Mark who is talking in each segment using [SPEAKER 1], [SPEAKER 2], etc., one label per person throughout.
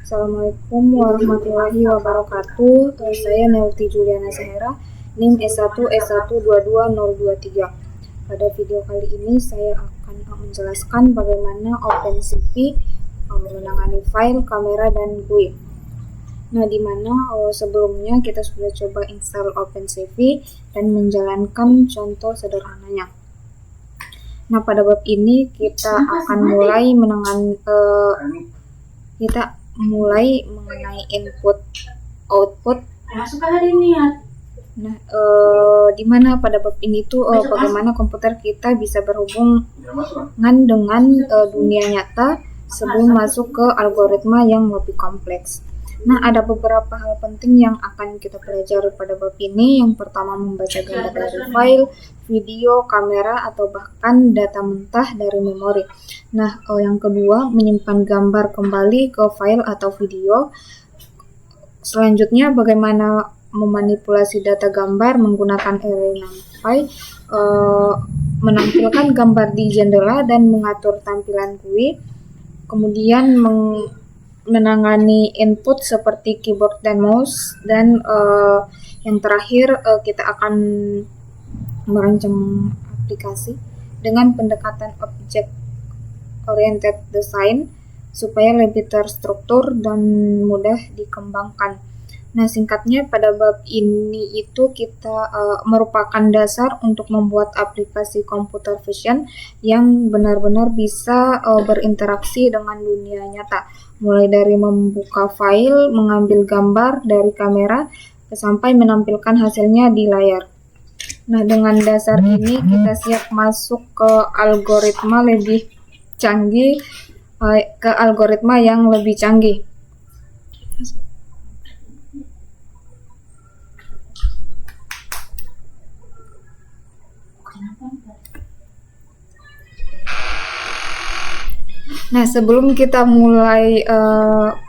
[SPEAKER 1] Assalamualaikum warahmatullahi wabarakatuh. Saya Nelty Juliana Sehera, NIM S1S1222023. Pada video kali ini saya akan menjelaskan bagaimana OpenCV menangani file, kamera, dan GUI. Nah, dimana sebelumnya kita sudah coba install OpenCV dan menjalankan contoh sederhananya. Nah, pada bab ini kita akan mulai mengenai input output. Nah, di mana pada bab ini tuh bagaimana komputer kita bisa berhubungan dengan dunia nyata sebelum masuk ke algoritma yang lebih kompleks. Nah, ada beberapa hal penting yang akan kita pelajari pada bab ini. Yang pertama, membaca gambar dari file, video, kamera, atau bahkan data mentah dari memori. Nah, yang kedua, menyimpan gambar kembali ke file atau video. Selanjutnya, bagaimana memanipulasi data gambar menggunakan array NumPy, menampilkan gambar di jendela dan mengatur tampilan GUI. Kemudian menangani input seperti keyboard dan mouse, dan yang terakhir kita akan merancang aplikasi dengan pendekatan object oriented design supaya lebih terstruktur dan mudah dikembangkan. Nah, singkatnya pada bab ini itu kita merupakan dasar untuk membuat aplikasi computer vision yang benar-benar bisa berinteraksi dengan dunia nyata, mulai dari membuka file, mengambil gambar dari kamera, sampai menampilkan hasilnya di layar. Nah, dengan dasar ini kita siap masuk ke algoritma yang lebih canggih. Nah, sebelum kita mulai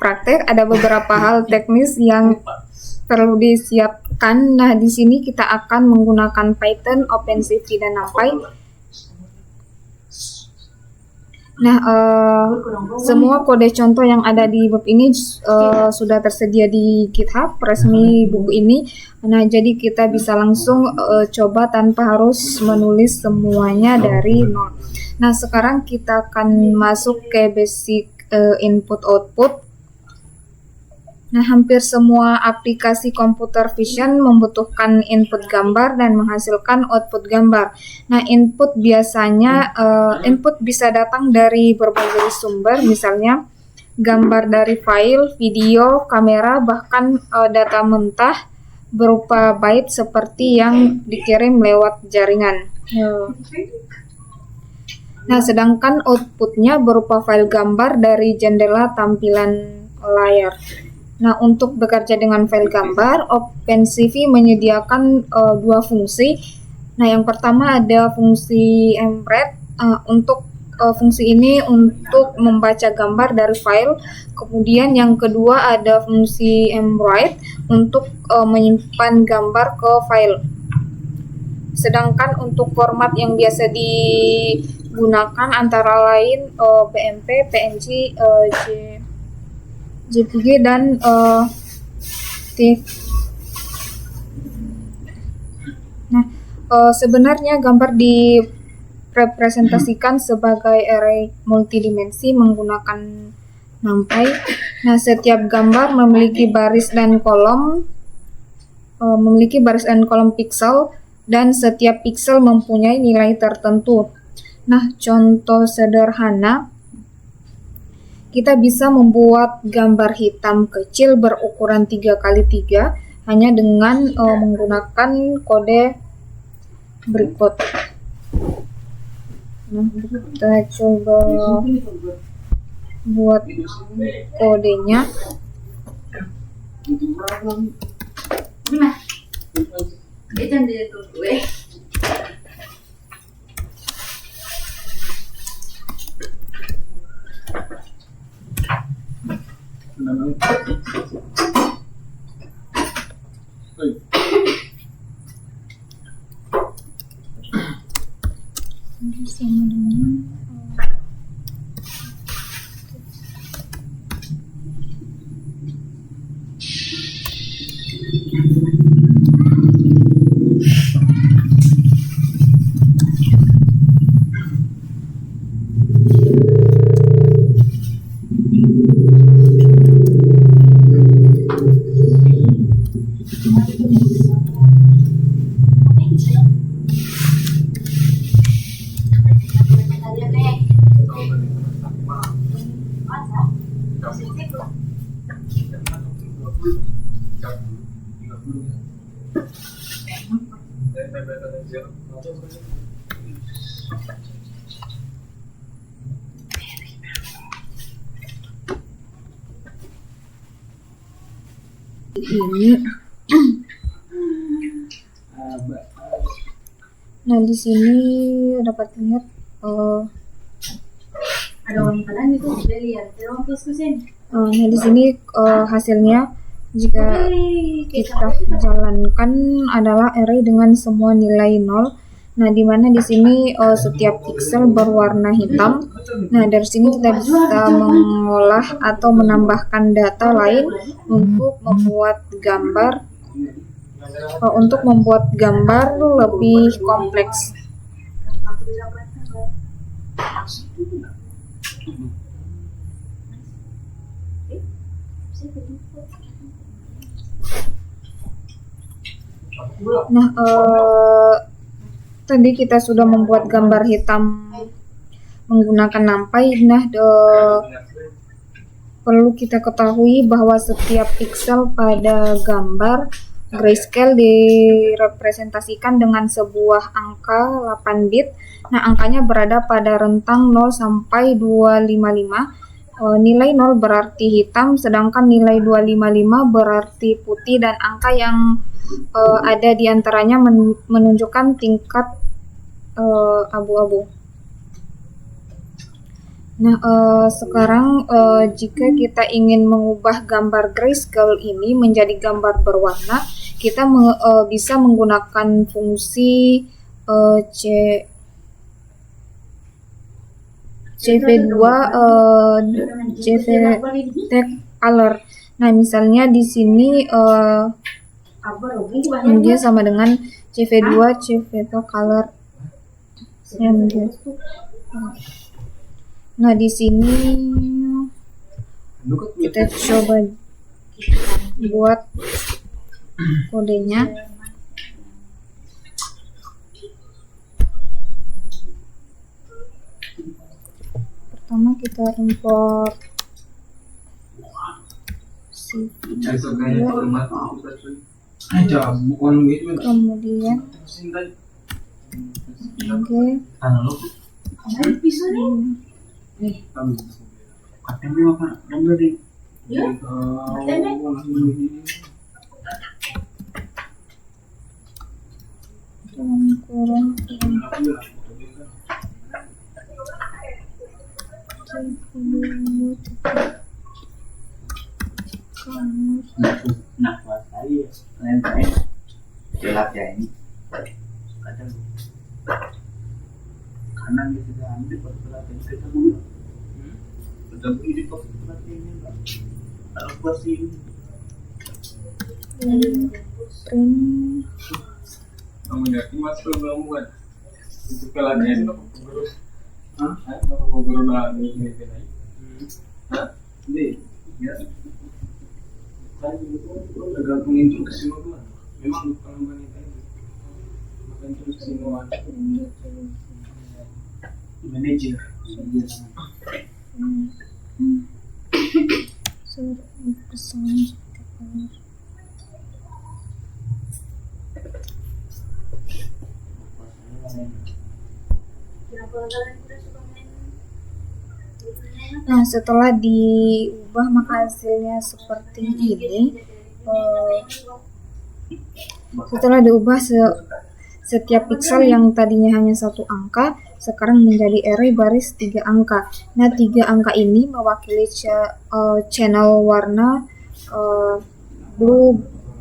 [SPEAKER 1] praktek, ada beberapa hal teknis yang perlu disiapkan. Nah, di sini kita akan menggunakan Python, OpenCV, dan NumPy. Nah, semua kode contoh yang ada di bab ini sudah tersedia di GitHub resmi buku ini. Nah, jadi kita bisa langsung coba tanpa harus menulis semuanya dari nol. Nah, sekarang kita akan masuk ke basic input-output. Nah, hampir semua aplikasi computer vision membutuhkan input gambar dan menghasilkan output gambar. Nah, input bisa datang dari berbagai sumber, misalnya gambar dari file, video, kamera, bahkan data mentah berupa byte seperti yang dikirim lewat jaringan. Nah, sedangkan outputnya berupa file gambar dari jendela tampilan layar. Nah, untuk bekerja dengan file gambar, OpenCV menyediakan dua fungsi. Nah, yang pertama ada fungsi mread. Fungsi ini untuk membaca gambar dari file. Kemudian yang kedua ada fungsi mwrite untuk menyimpan gambar ke file. Sedangkan untuk format yang biasa digunakan antara lain BMP, PNG, JPG, dan TIFF. Nah, sebenarnya gambar direpresentasikan sebagai array multidimensi menggunakan NumPy. Nah, setiap gambar memiliki baris dan kolom pixel, dan setiap pixel mempunyai nilai tertentu. Nah, contoh sederhana, kita bisa membuat gambar hitam kecil berukuran 3x3 hanya dengan menggunakan kode berikut. Nah, kita coba buat kodenya. Sama dengan Ini. Nah, di sini dapat lihat nah, di sini hasilnya jika kita jalankan adalah array dengan semua nilai 0. Nah, di mana di sini setiap pixel berwarna hitam. Nah, dari sini kita bisa mengolah atau menambahkan data lain untuk membuat gambar lebih kompleks. Nah, tadi kita sudah membuat gambar hitam menggunakan NumPy. Nah, perlu kita ketahui bahwa setiap pixel pada gambar grayscale direpresentasikan dengan sebuah angka 8 bit. Nah, angkanya berada pada rentang 0 sampai 255. Nilai 0 berarti hitam, sedangkan nilai 255 berarti putih, dan angka yang ada di antaranya menunjukkan tingkat abu-abu. Nah, sekarang jika kita ingin mengubah gambar grayscale ini menjadi gambar berwarna, kita bisa menggunakan fungsi CV2 color. Nah, misalnya di sini dia sama dengan CV2 color. Nah, di sini kita coba buat kodenya. Pertama kita import kemudian
[SPEAKER 2] kanan kita ambil perhatian kita dulu. Sudah beri perhatian ini enggak? Kalau versi kamu ngerti masuk belum buat itu pelajaran guru. Guru dah ini kan. Ini ya. Saya itu tergantung instruksi semua. Memang bukan wanita itu. Bukan instruksi semua. Manager.
[SPEAKER 1] Nah, setelah diubah maka hasilnya seperti ini. Setelah diubah setiap pixel yang tadinya hanya satu angka sekarang menjadi array baris 3 angka. Nah, 3 angka ini mewakili channel warna blue,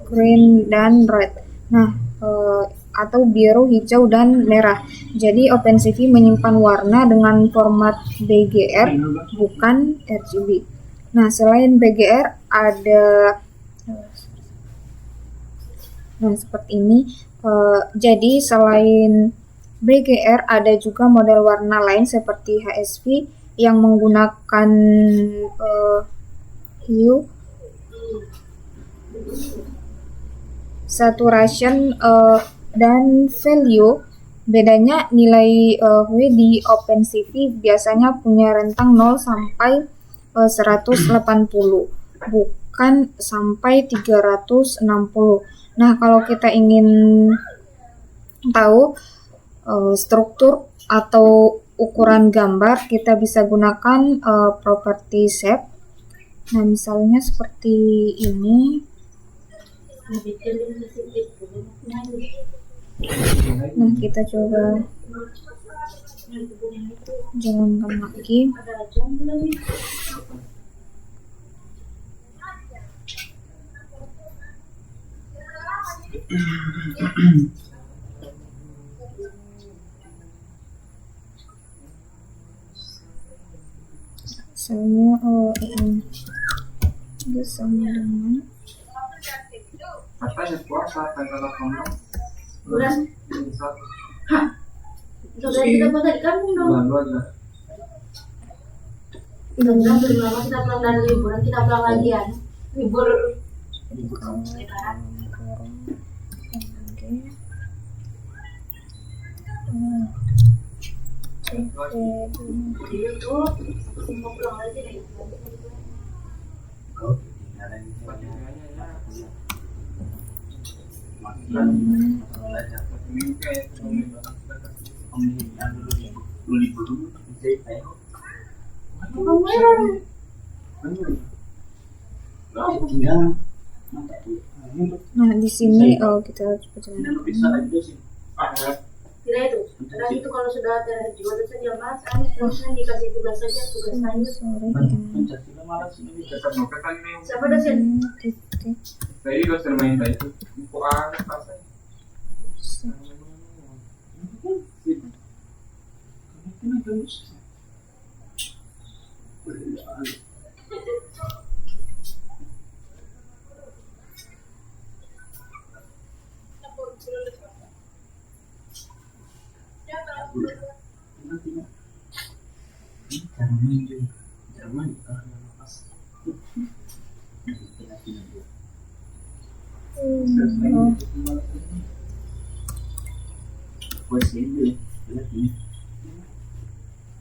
[SPEAKER 1] green, dan red. Nah, atau biru, hijau, dan merah. Jadi OpenCV menyimpan warna dengan format BGR, bukan RGB. Nah, selain BGR ada Nah, seperti ini. Jadi selain BGR ada juga model warna lain seperti HSV yang menggunakan hue, saturation, dan value. Bedanya nilai hue di OpenCV biasanya punya rentang 0 sampai 180, bukan sampai 360. Nah, kalau kita ingin tahu struktur atau ukuran gambar, kita bisa gunakan property shape. Nah, misalnya seperti ini. Nah, kita coba jalankan lagi. Misalnya ini sama dengan
[SPEAKER 2] Katanya puasa tanggal 18
[SPEAKER 3] bulan
[SPEAKER 2] satu
[SPEAKER 3] sudah kita puasa di kampung dong.
[SPEAKER 2] bulan dua aja.
[SPEAKER 3] Kita pulang belum lama, kita pulang dari liburan, kita pulang lagi ya libur lebaran. Jadi itu mau pulang lagi deh.
[SPEAKER 1] Nah, di sini kita coba jalan.
[SPEAKER 3] Tidak itu. Setelah itu kalau sudah terjual saja mas, terusnya dikasih tugas saja, tugas lain. Siapa dosen?
[SPEAKER 2] Saya dosen main itu. Info aneh pasal.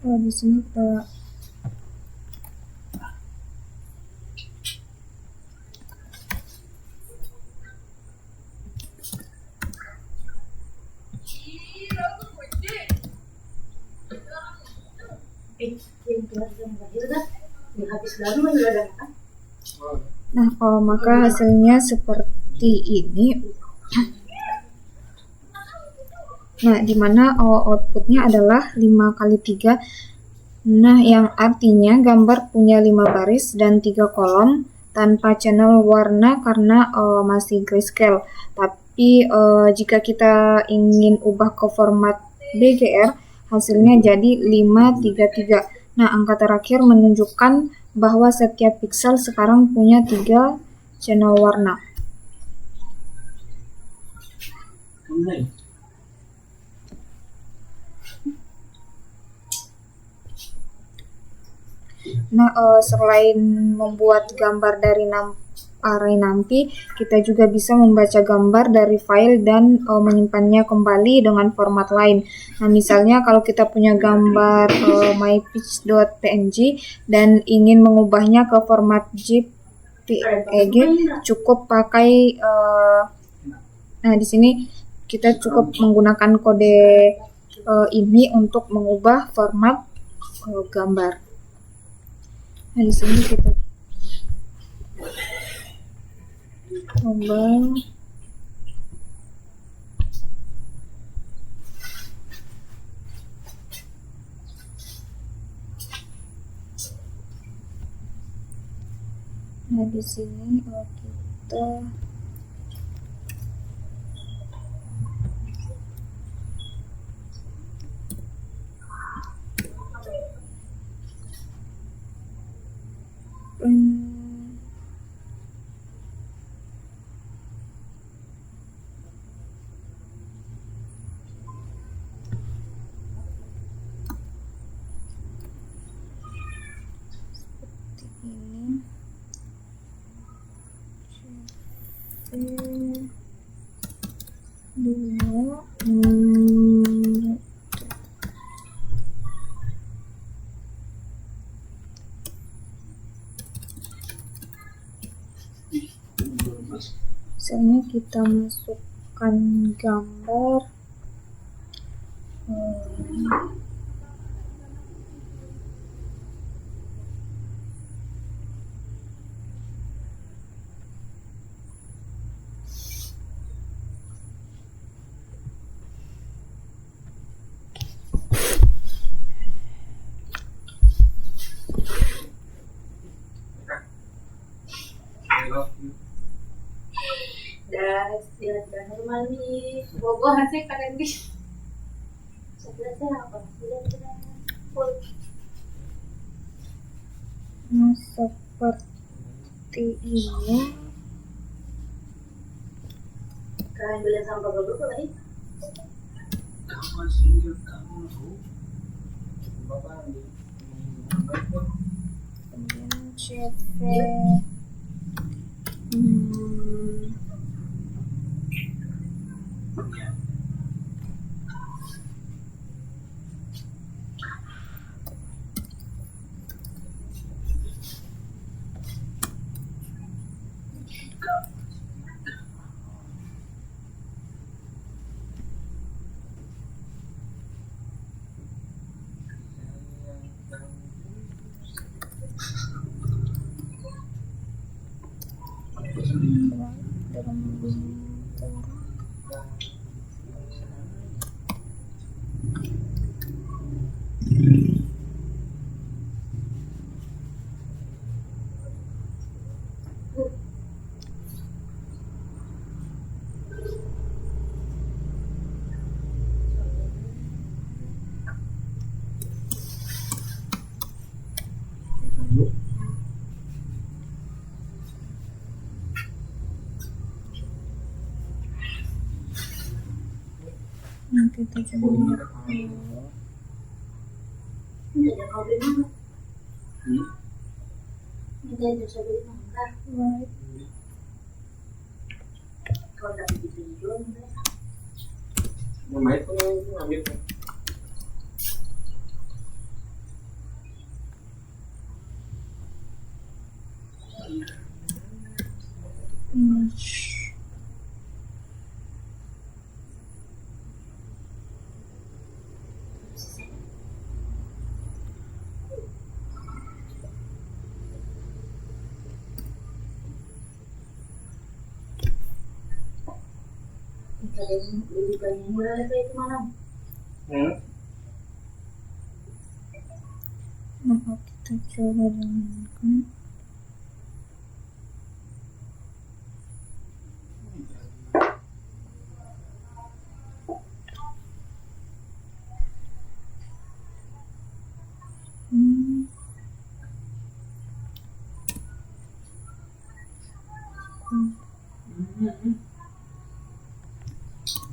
[SPEAKER 1] Di sini kita
[SPEAKER 3] Yang kelas yang terakhir dah, yang habis baru juga ada kan?
[SPEAKER 1] Nah, maka hasilnya seperti ini. Nah, dimana outputnya adalah 5 kali 3. Nah, yang artinya gambar punya 5 baris dan 3 kolom tanpa channel warna karena masih grayscale. Tapi jika kita ingin ubah ke format BGR, hasilnya jadi 533. Nah, angka terakhir menunjukkan bahwa setiap pixel sekarang punya 3 channel warna. Nah, selain membuat gambar dari array NumPy, kita juga bisa membaca gambar dari file dan menyimpannya kembali dengan format lain. Nah, misalnya kalau kita punya gambar mypitch.png dan ingin mengubahnya ke format JPEG, cukup pakai nah, di sini kita cukup menggunakan kode ini untuk mengubah format gambar. Nah, di sini kita coba nah, di sini kita Misalnya kita masukkan gambar.
[SPEAKER 2] I love you.
[SPEAKER 3] Dan normal nih. Bobo hasil kalian di. Sebenarnya apa? Full.
[SPEAKER 1] Nah, seperti ini.
[SPEAKER 3] Kalian bilang sama Bobo tadi?
[SPEAKER 2] Kamu sih, kamu tuh. Bapak ini.
[SPEAKER 1] Kemudian CV. Nanti kita coba lihat dulu.
[SPEAKER 3] Ini ada kau beli mana?
[SPEAKER 2] Hmm?
[SPEAKER 3] Ini ada bisa beli mana?
[SPEAKER 1] Right.
[SPEAKER 3] Kalau tak begitu jual enggak?
[SPEAKER 2] Mama itu ngambil.
[SPEAKER 1] Image.
[SPEAKER 3] Kalian lebih banyak murah lagi itu mana?
[SPEAKER 1] Maka kita coba dengan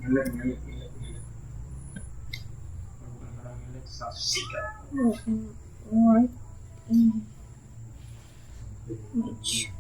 [SPEAKER 2] Ngelek. Orang ngelek saksikan.
[SPEAKER 1] right image.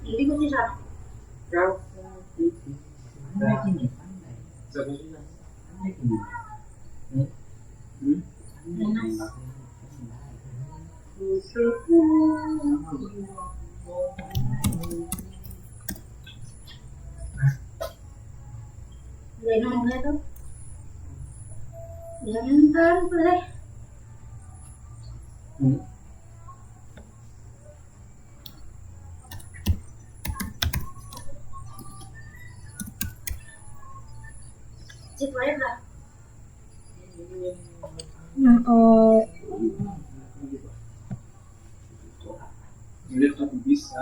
[SPEAKER 3] Jadi gue sih salah. Udah ngomongnya tuh. Jangan ntar boleh. Cek live lah.
[SPEAKER 1] Nah,
[SPEAKER 2] Ngelek tapi bisa.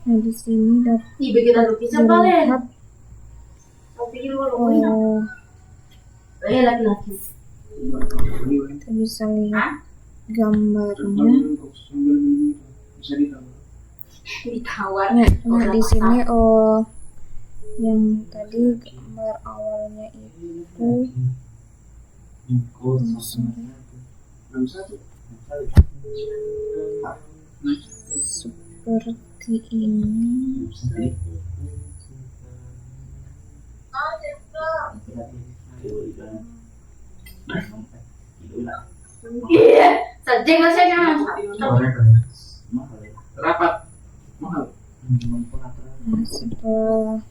[SPEAKER 1] nah di sini dapat
[SPEAKER 3] Ih, bikin ada bisa balen.
[SPEAKER 1] dilihat
[SPEAKER 3] Kau bikin gue logoin apa? Kayak laki-laki.
[SPEAKER 1] Kita bisa lihat gambarnya.
[SPEAKER 2] Bisa ditambah.
[SPEAKER 3] Ditawar.
[SPEAKER 1] Nah, di sini yang tadi gambar awalnya itu seperti ini.
[SPEAKER 3] Iya. Sajeng lah saya jangan.
[SPEAKER 2] Rapat mahal.
[SPEAKER 1] Nah, setelah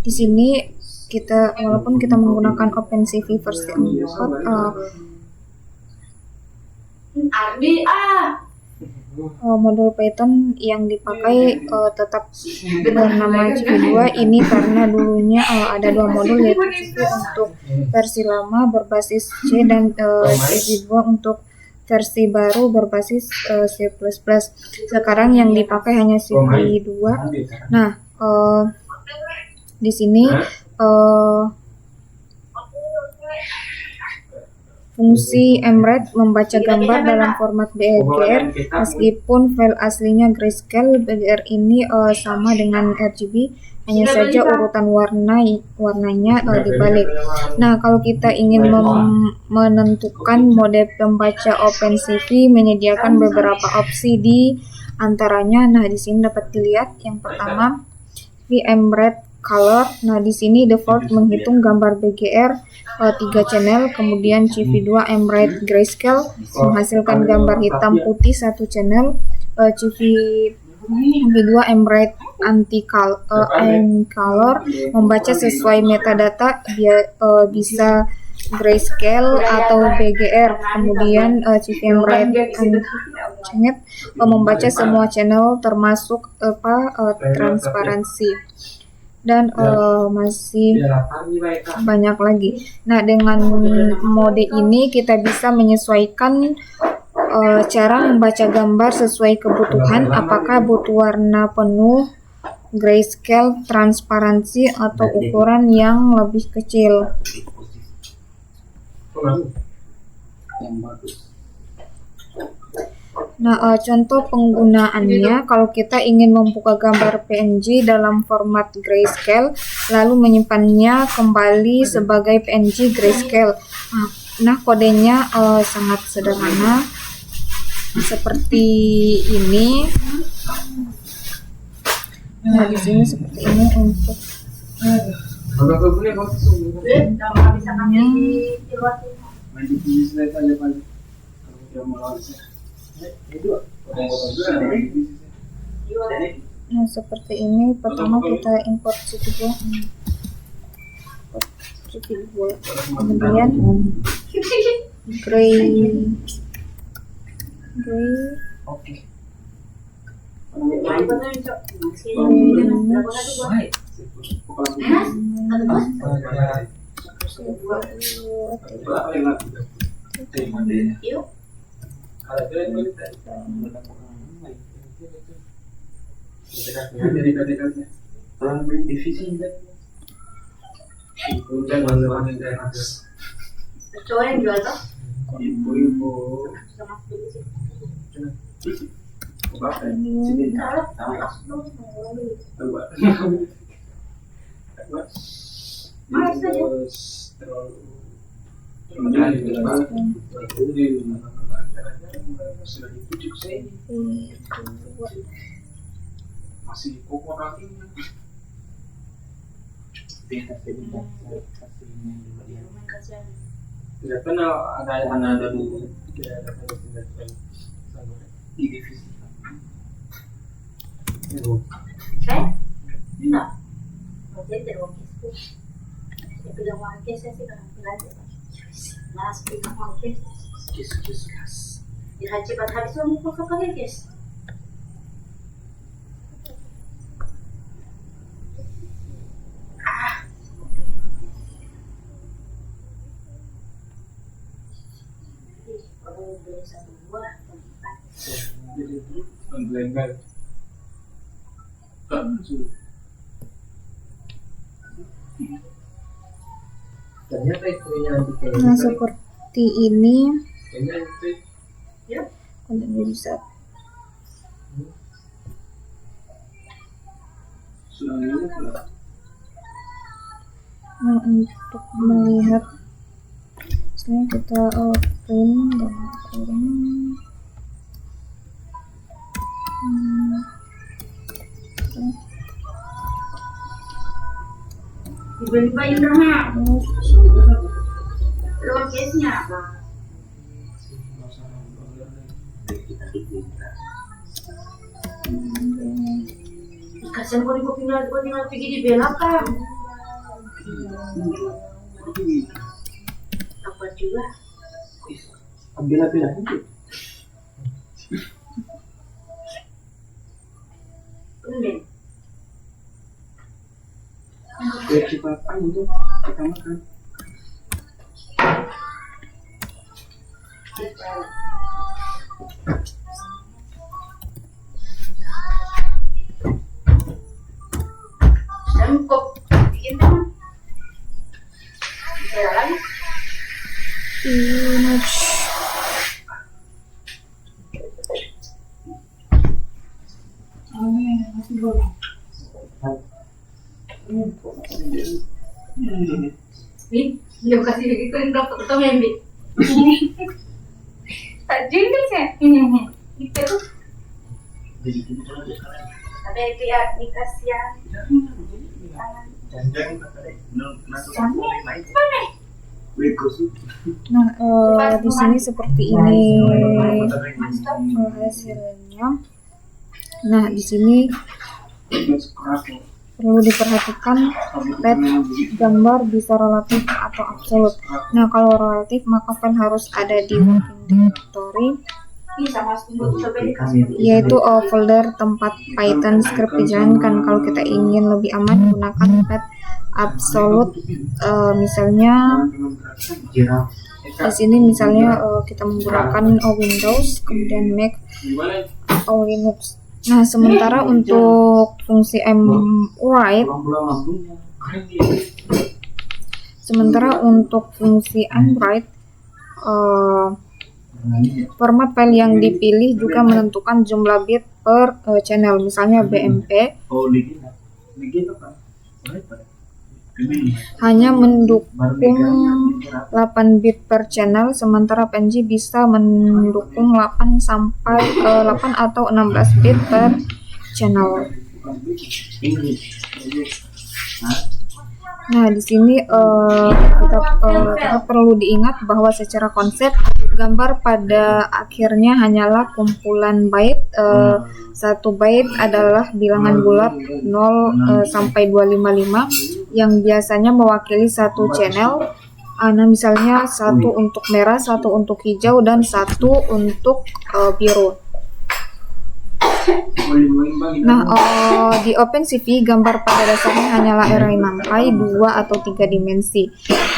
[SPEAKER 1] di sini kita walaupun kita menggunakan OpenCV versi 4,
[SPEAKER 3] Ardi
[SPEAKER 1] modul Python yang dipakai tetap bernama CV2 ini karena dulunya ada dua modul, yaitu CV untuk versi lama berbasis C dan CV2 untuk versi baru berbasis C++. Sekarang yang dipakai hanya CV2. Nah, di sini fungsi mret membaca gambar dalam format BGR meskipun file aslinya grayscale. BGR ini sama dengan RGB, hanya saja urutan warnanya dibalik. Nah, kalau kita ingin menentukan mode pembaca OpenCV menyediakan beberapa opsi di antaranya. Nah, di sini dapat dilihat yang pertama VMRED Color. Nah, di sini default menghitung gambar BGR 3 channel, kemudian CV2 mRED Grayscale menghasilkan gambar hitam putih 1 channel, CV2 mRED Anti-Color membaca sesuai metadata, bisa grayscale atau BGR, kemudian CV mRED Unchanged membaca semua channel termasuk transparansi, dan masih banyak lagi. Nah, dengan mode ini kita bisa menyesuaikan cara membaca gambar sesuai kebutuhan, apakah butuh warna penuh, grayscale, transparansi, atau ukuran yang lebih kecil. Nah, contoh penggunaannya, kalau kita ingin membuka gambar PNG dalam format grayscale lalu menyimpannya kembali sebagai PNG grayscale. Nah, kodenya sangat sederhana seperti ini. Nah, di sini seperti ini untuk Nah, seperti ini. Pertama kita import CV2, kemudian gray
[SPEAKER 3] cowok yang jual tuh.
[SPEAKER 2] Masih pokok lagi. Tidak kenal ada dulu di divisi.
[SPEAKER 3] Enggak. Jadi dari waktu itu, saya bilang waktu saya sih kan belajar. Mas, kita waktu di haji pada habis mau buka apa guys?
[SPEAKER 2] Jadi Ternyata istrinya nanti kayak
[SPEAKER 1] Nah,
[SPEAKER 2] gitu.
[SPEAKER 1] seperti ini
[SPEAKER 2] Kayaknya itu ya.
[SPEAKER 1] kontennya bisa.
[SPEAKER 2] Sudah ini pula.
[SPEAKER 1] Nah, untuk melihat misalnya kita print dan kurang
[SPEAKER 3] Dibeli bayi rumah. Lokasinya apa? Kasian kau tinggal pergi di belakang. Apa juga?
[SPEAKER 2] Ambil itu.
[SPEAKER 3] Tumben.
[SPEAKER 2] Biar kita itu kita makan.
[SPEAKER 3] Sangkop bikin teman. Bisa lagi.
[SPEAKER 1] image.
[SPEAKER 3] Nih, dia kasih begitu yang berapa ketemu yang bi. Tak juga sih. Itu tuh.
[SPEAKER 2] Jadi kita harus
[SPEAKER 3] Ada itu ya dikasih ya.
[SPEAKER 2] jangan
[SPEAKER 1] Nah, di sini seperti ini hasilnya. Nah, di sini perlu diperhatikan red gambar bisa relatif atau absolut. Nah, kalau relatif maka file harus ada di working directory,
[SPEAKER 3] Bisa mas tunggu coba dikasih.
[SPEAKER 1] yaitu folder tempat Python script dijalankan. Kalau kita ingin lebih aman gunakan red absolut. Misalnya di sini misalnya kita menggunakan Windows, kemudian Mac atau Linux. Nah, sementara untuk fungsi mwrite, format file yang dipilih juga menentukan jumlah bit per channel. Misalnya BMP hanya mendukung 8 bit per channel, sementara PNG bisa mendukung 8 atau 16 bit per channel. Nah, di sini kita perlu diingat bahwa secara konsep gambar pada akhirnya hanyalah kumpulan byte. 1 byte adalah bilangan bulat 0 sampai 255 yang biasanya mewakili satu channel. Nah, misalnya 1 untuk merah, 1 untuk hijau, dan 1 untuk biru. Nah, di OpenCV gambar pada dasarnya hanyalah array mangkai 2 atau 3 dimensi.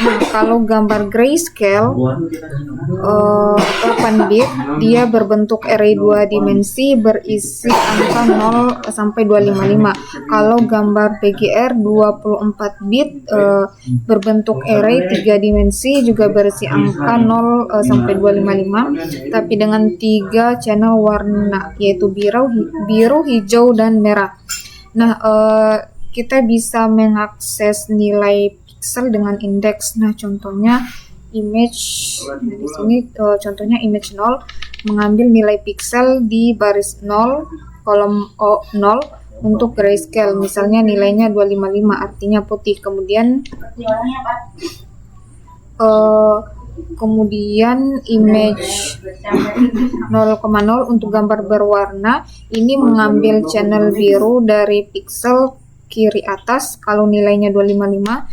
[SPEAKER 1] Nah, kalau gambar grayscale 8 bit, dia berbentuk array 2 dimensi berisi angka 0 sampai 255. Kalau gambar BGR 24 bit berbentuk array 3 dimensi juga berisi angka 0 sampai 255, tapi dengan 3 channel warna, yaitu biru, hijau, dan merah. Nah, kita bisa mengakses nilai pixel dengan indeks. Nah, contohnya image. Nah, di sini contohnya image 0 mengambil nilai pixel di baris 0 kolom 0 untuk grayscale. Misalnya nilainya 255, artinya putih. Kemudian image 0,0 untuk gambar berwarna ini mengambil channel biru dari pixel kiri atas. Kalau nilainya 255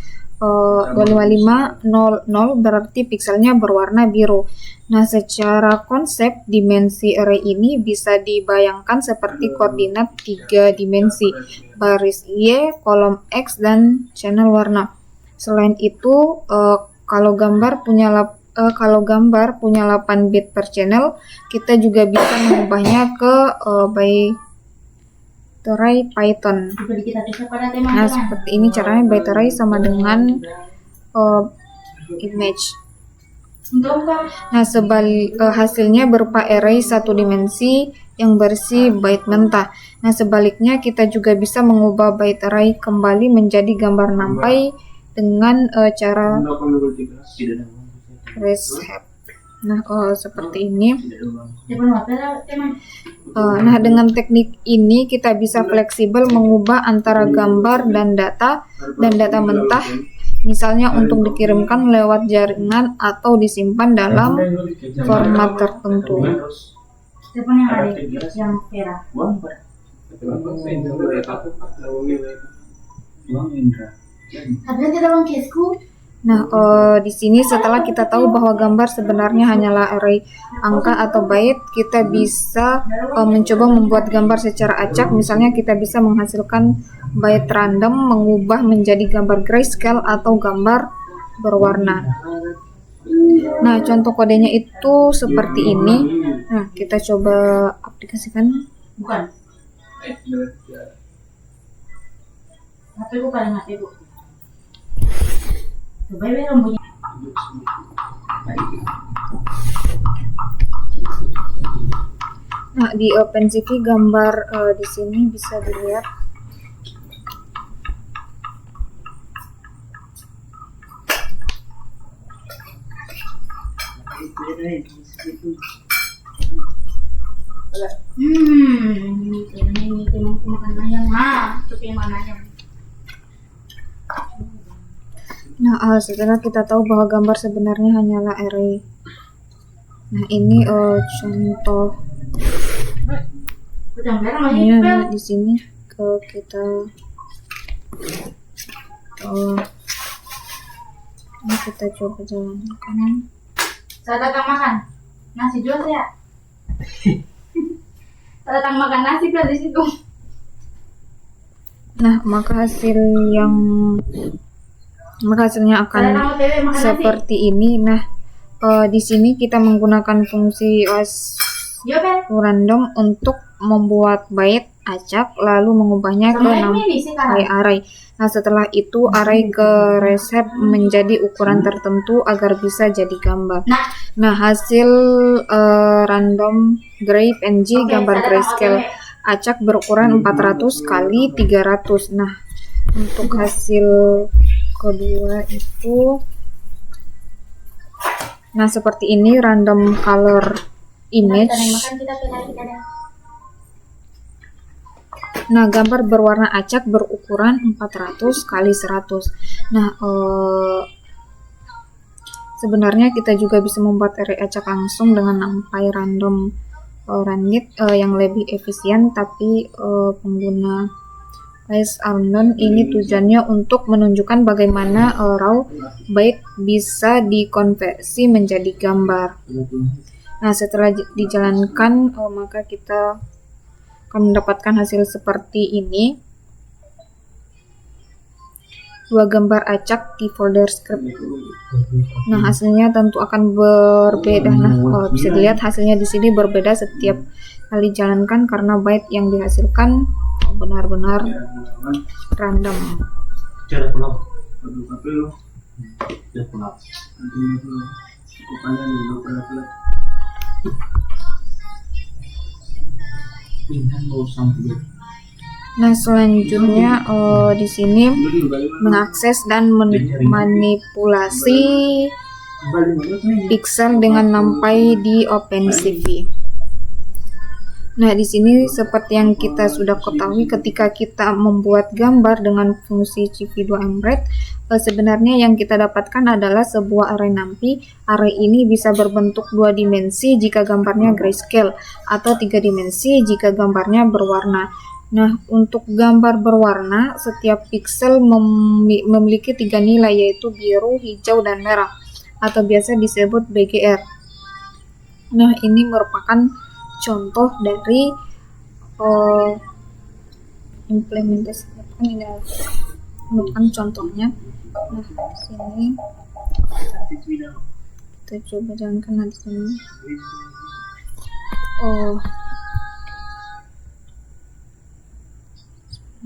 [SPEAKER 1] berarti pixelnya berwarna biru. Nah, secara konsep dimensi array ini bisa dibayangkan seperti koordinat 3 dimensi, baris Y, kolom X, dan channel warna. Selain itu, kalau gambar punya 8 bit per channel, kita juga bisa mengubahnya ke Array Python.
[SPEAKER 3] Diberi kita bisa pada teman-teman.
[SPEAKER 1] Nah, seperti ini caranya byte array sama dengan image.
[SPEAKER 3] Untuk apa?
[SPEAKER 1] Nah, hasilnya berupa array satu dimensi yang berisi byte mentah. Nah, sebaliknya kita juga bisa mengubah byte array kembali menjadi gambar NumPy dengan cara
[SPEAKER 2] Tidak ada uang.
[SPEAKER 1] reshape. Nah, seperti ini.
[SPEAKER 2] Tidak ada uang.
[SPEAKER 3] Teman apa teman?
[SPEAKER 1] Nah, dengan teknik ini kita bisa fleksibel mengubah antara gambar dan data mentah, misalnya untuk dikirimkan lewat jaringan atau disimpan dalam format tertentu.
[SPEAKER 3] Teman yang ada yang Vera.
[SPEAKER 2] Uang Pak. Uang Indra.
[SPEAKER 3] Ada tidak uang kesku?
[SPEAKER 1] Nah, di sini setelah kita tahu bahwa gambar sebenarnya hanyalah array angka atau byte, kita bisa mencoba membuat gambar secara acak. Misalnya kita bisa menghasilkan byte random, mengubah menjadi gambar grayscale atau gambar berwarna. Nah, contoh kodenya itu seperti ini. Nah, kita coba aplikasikan.
[SPEAKER 3] Bukan. HP ku paling HP ku. Coba ya rambutnya.
[SPEAKER 1] Nah, di OpenCV gambar di sini bisa dilihat.
[SPEAKER 3] Ini teman makan ayam. Itu yang mana ayam?
[SPEAKER 1] Nah, setelah kita tahu bahwa gambar sebenarnya hanyalah array. Nah, ini contoh.
[SPEAKER 3] Udah merah lagi.
[SPEAKER 1] Nah, di sini kita ini kita coba jalankan.
[SPEAKER 3] Saya datang makan nasi juga saya. Saya datang makan nasi kan di situ.
[SPEAKER 1] Nah, maka hasilnya akan
[SPEAKER 3] Saya datang OTW makan nasi.
[SPEAKER 1] seperti ini. Nah, di sini kita menggunakan fungsi
[SPEAKER 3] Yo kan.
[SPEAKER 1] random untuk membuat byte acak lalu mengubahnya ke
[SPEAKER 3] Sama ini sekarang.
[SPEAKER 1] array. Nah, setelah itu array ke reshape menjadi ukuran tertentu agar bisa jadi gambar. Nah, hasil random gray PNG gambar grayscale acak berukuran 400 kali 300. Nah, untuk hasil kedua itu seperti ini random color image. Nah, gambar berwarna acak berukuran 400 kali 100. Nah, sebenarnya kita juga bisa membuat array acak langsung dengan NumPy random runit yang lebih efisien, tapi pengguna Place unknown ini tujuannya untuk menunjukkan bagaimana raw byte bisa dikonversi menjadi gambar. Nah, setelah dijalankan maka kita akan mendapatkan hasil seperti ini. Dua gambar acak di folder script. Nah, hasilnya tentu akan berbeda. Nah, bisa dilihat hasilnya di sini berbeda setiap kali jalankan karena byte yang dihasilkan benar-benar random.
[SPEAKER 2] Cara pulang. Tapi lo. Ya pulang. Kepala nih, lo pelan-pelan. Nah,
[SPEAKER 1] selanjutnya di sini mengakses dan manipulasi pixel dengan NumPy di OpenCV. Nah, di sini seperti yang kita sudah ketahui, ketika kita membuat gambar dengan fungsi CV2Embedded, sebenarnya yang kita dapatkan adalah sebuah array NumPy. Array ini bisa berbentuk 2 dimensi jika gambarnya grayscale atau 3 dimensi jika gambarnya berwarna. Nah, untuk gambar berwarna, setiap pixel memiliki 3 nilai, yaitu biru, hijau, dan merah, atau biasa disebut BGR. Nah, ini merupakan contoh dari implementasi. Ini merupakan contohnya. Nah, di sini kita coba jalankan di sini.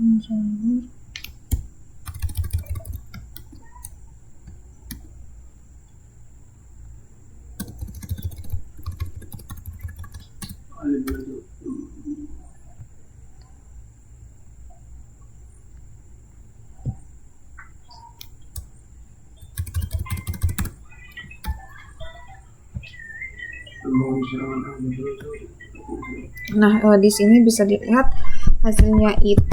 [SPEAKER 1] Jalur.
[SPEAKER 2] Ada dua tuh.
[SPEAKER 1] Nah, di sini bisa dilihat hasilnya itu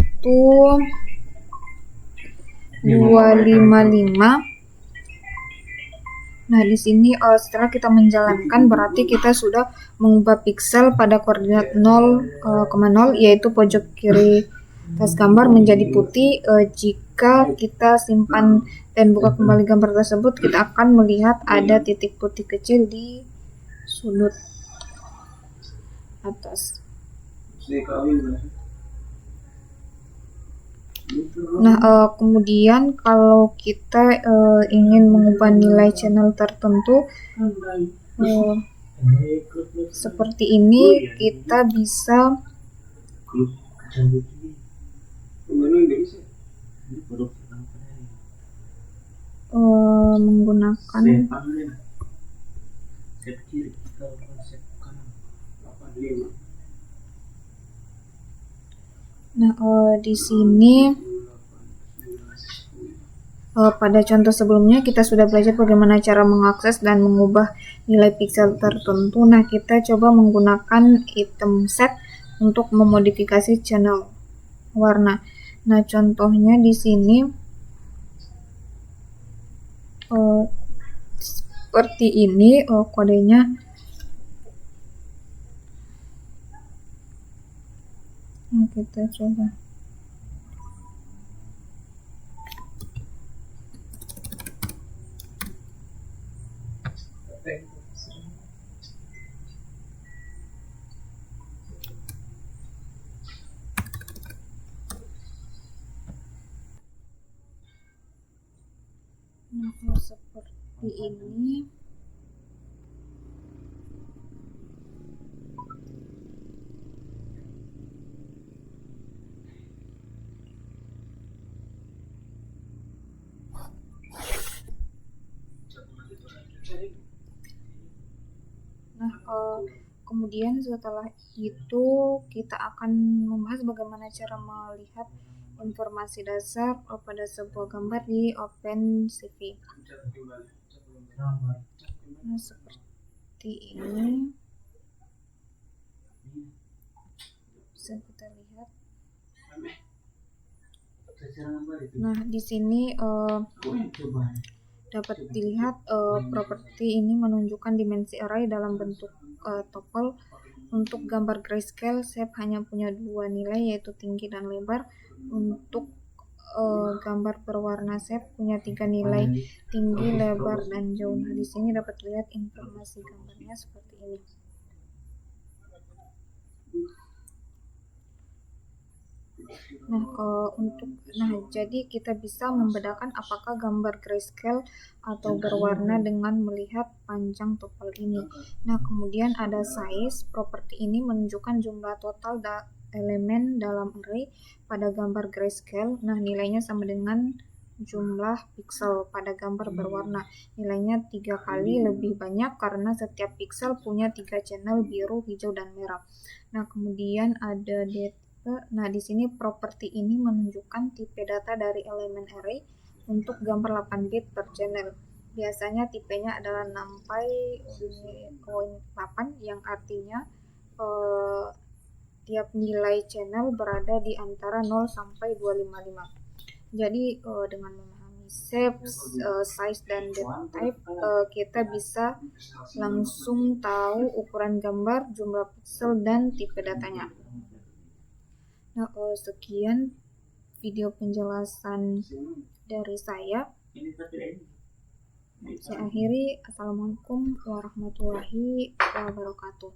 [SPEAKER 1] 255. Nah, di sini setelah kita menjalankan berarti kita sudah mengubah pixel pada koordinat 0,0 yaitu pojok kiri atas gambar menjadi putih. Jika kita simpan dan buka kembali gambar tersebut, kita akan melihat ada titik putih kecil di sudut atas. Nah, kemudian kalau kita ingin mengubah nilai channel tertentu seperti ini, kita bisa menggunakan di sini pada contoh sebelumnya kita sudah belajar bagaimana cara mengakses dan mengubah nilai pixel tertentu. Nah, kita coba menggunakan item set untuk memodifikasi channel warna. Nah, contohnya di sini seperti ini kodenya. Nah, kita coba. Nah, seperti ini. Nah, kemudian setelah itu kita akan membahas bagaimana cara melihat informasi dasar pada sebuah gambar di OpenCV. Nah, seperti ini bisa kita lihat. Nah, di sini dapat dilihat properti ini menunjukkan dimensi array dalam bentuk topel. Untuk gambar grayscale, shape hanya punya dua nilai yaitu tinggi dan lebar. Untuk gambar berwarna shape punya 3 nilai, tinggi, lebar, dan jauh. Nah, di sini dapat lihat informasi gambarnya seperti ini. Nah, jadi kita bisa membedakan apakah gambar grayscale atau berwarna dengan melihat panjang topel ini. Nah, kemudian ada size. Properti ini menunjukkan jumlah total elemen dalam array pada gambar grayscale. Nah, nilainya sama dengan jumlah pixel pada gambar berwarna. Nilainya 3 kali lebih banyak karena setiap pixel punya 3 channel biru, hijau, dan merah. Nah, kemudian ada data. Nah, di sini properti ini menunjukkan tipe data dari elemen array untuk gambar 8 bit per channel. Biasanya tipenya adalah NumPy 8 yang artinya tiap nilai channel berada di antara 0 sampai 255. Jadi dengan memahami shape, size, dan data type, kita bisa langsung tahu ukuran gambar, jumlah pixel, dan tipe datanya. Nah, sekian video penjelasan dari saya. Saya akhiri. Assalamualaikum warahmatullahi wabarakatuh.